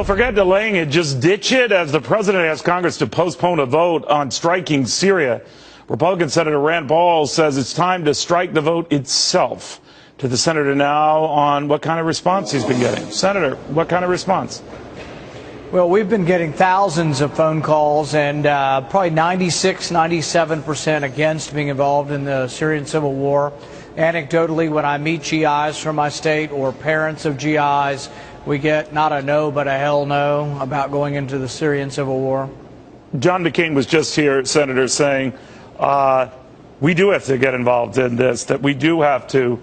Forget delaying it, just ditch it. As the president asked Congress to postpone a vote on striking Syria, Republican Senator Rand Paul says it's time to strike the vote itself. To the senator now on what kind of response he's been getting. Senator, what kind of response? Well, we've been getting thousands of phone calls, and probably 97% against being involved in the Syrian civil war. Anecdotally, when I meet GIs from my state or parents of GIs, we get not a no, but a hell no about going into the Syrian civil war. John McCain was just here, Senator, saying we do have to get involved in this, that we do have to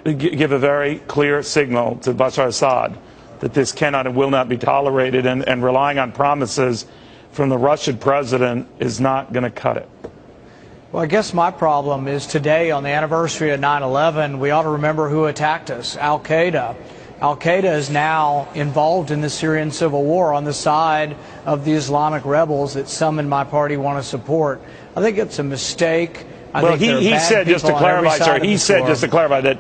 give a very clear signal to Bashar Assad that this cannot and will not be tolerated, and relying on promises from the Russian president is not going to cut it. Well, I guess my problem is today, on the anniversary of 9/11, we ought to remember who attacked us, Al-Qaeda. Al-Qaeda is now involved in the Syrian civil war on the side of the Islamic rebels that some in my party want to support. I think it's a mistake. Well, he said, just to clarify, sir, he said, just to clarify, that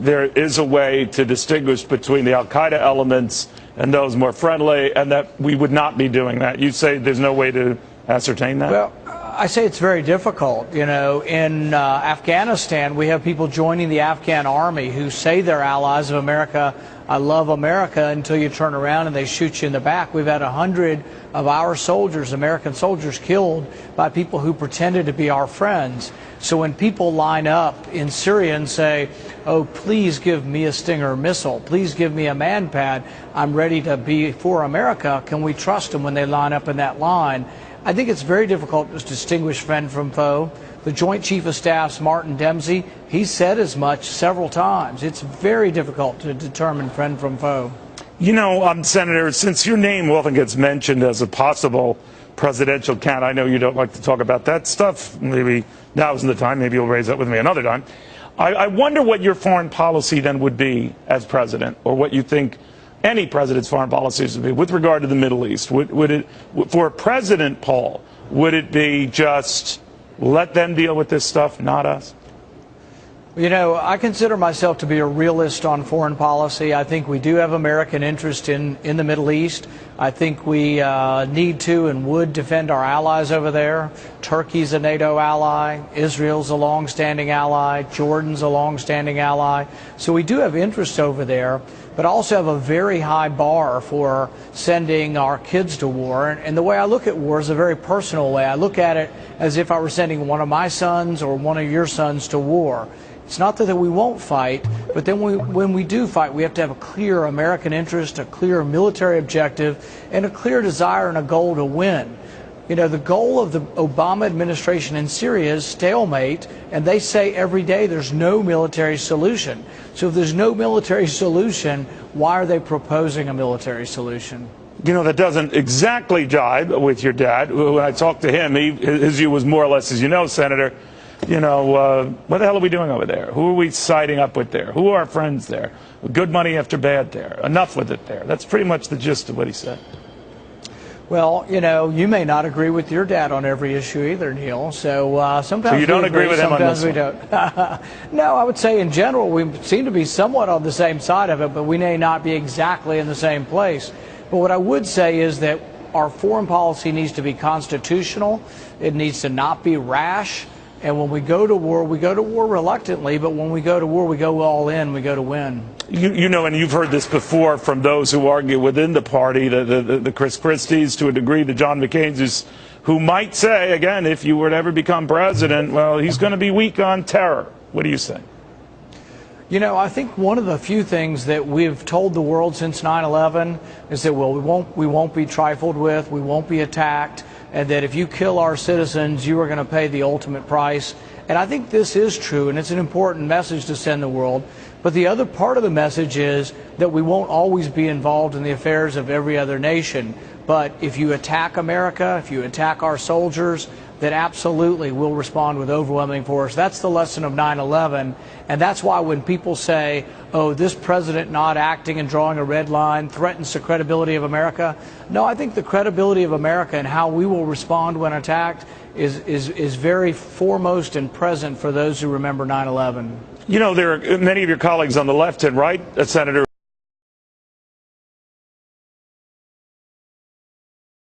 there is a way to distinguish between the Al-Qaeda elements and those more friendly, and that we would not be doing that. You say there's no way to ascertain that? Well, I say it's very difficult. You know, in Afghanistan, we have people joining the Afghan army who say they're allies of America. I love America, until you turn around and they shoot you in the back. We've had 100 of our soldiers, American soldiers, killed by people who pretended to be our friends. So when people line up in Syria and say, oh, please give me a Stinger missile, please give me a man-pad, I'm ready to be for America, can we trust them when they line up in that line? I think it's very difficult to distinguish friend from foe. The Joint Chief of Staff's Martin Dempsey, he said as much several times. It's very difficult to determine friend from foe. You know, Senator, since your name often gets mentioned as a possible presidential candidate, I know you don't like to talk about that stuff. Maybe now isn't the time. Maybe you'll raise that with me another time. I wonder what your foreign policy then would be as president, or what you think any president's foreign policies would be with regard to the Middle East. Would it, for President Paul, would it be just let them deal with this stuff, not us? You know, I consider myself to be a realist on foreign policy. I think we do have American interest in the Middle East. I think we need to and would defend our allies over there. Turkey's a NATO ally. Israel's a long-standing ally. Jordan's a long-standing ally. So we do have interest over there, but also have a very high bar for sending our kids to war. And the way I look at war is a very personal way. I look at it as if I were sending one of my sons or one of your sons to war. It's not that we won't fight, but then when we do fight, we have to have a clear American interest, a clear military objective, and a clear desire and a goal to win. You know, the goal of the Obama administration in Syria is stalemate, and they say every day there's no military solution. So if there's no military solution, why are they proposing a military solution? You know, that doesn't exactly jibe with your dad. When I talked to him, his view was more or less, as you know, Senator, you know, what the hell are we doing over there? Who are we siding up with there? Who are our friends there? Good money after bad there. Enough with it there. That's pretty much the gist of what he said. Well, you know, you may not agree with your dad on every issue either, Neil. So sometimes so you don't agree with him on this one? Sometimes we don't. No, I would say in general we seem to be somewhat on the same side of it, but we may not be exactly in the same place. But what I would say is that our foreign policy needs to be constitutional. It needs to not be rash. And when we go to war reluctantly, but when we go to war, we go all in, we go to win. You know, and you've heard this before from those who argue within the party, the Chris Christies, to a degree, the John McCain's, who might say, again, if you were to ever become president, well, he's going to be weak on terror. What do you say? You know, I think one of the few things that we've told the world since 9/11 is that, well, we won't be trifled with, we won't be attacked, and that if you kill our citizens, you are going to pay the ultimate price. And I think this is true, and it's an important message to send the world. But the other part of the message is that we won't always be involved in the affairs of every other nation. But if you attack America, if you attack our soldiers, then absolutely we'll respond with overwhelming force. That's the lesson of 9/11. And that's why when people say, oh, this president not acting and drawing a red line threatens the credibility of America. No, I think the credibility of America and how we will respond when attacked is very foremost and present for those who remember 9/11. You know, there are many of your colleagues on the left and right, Senator,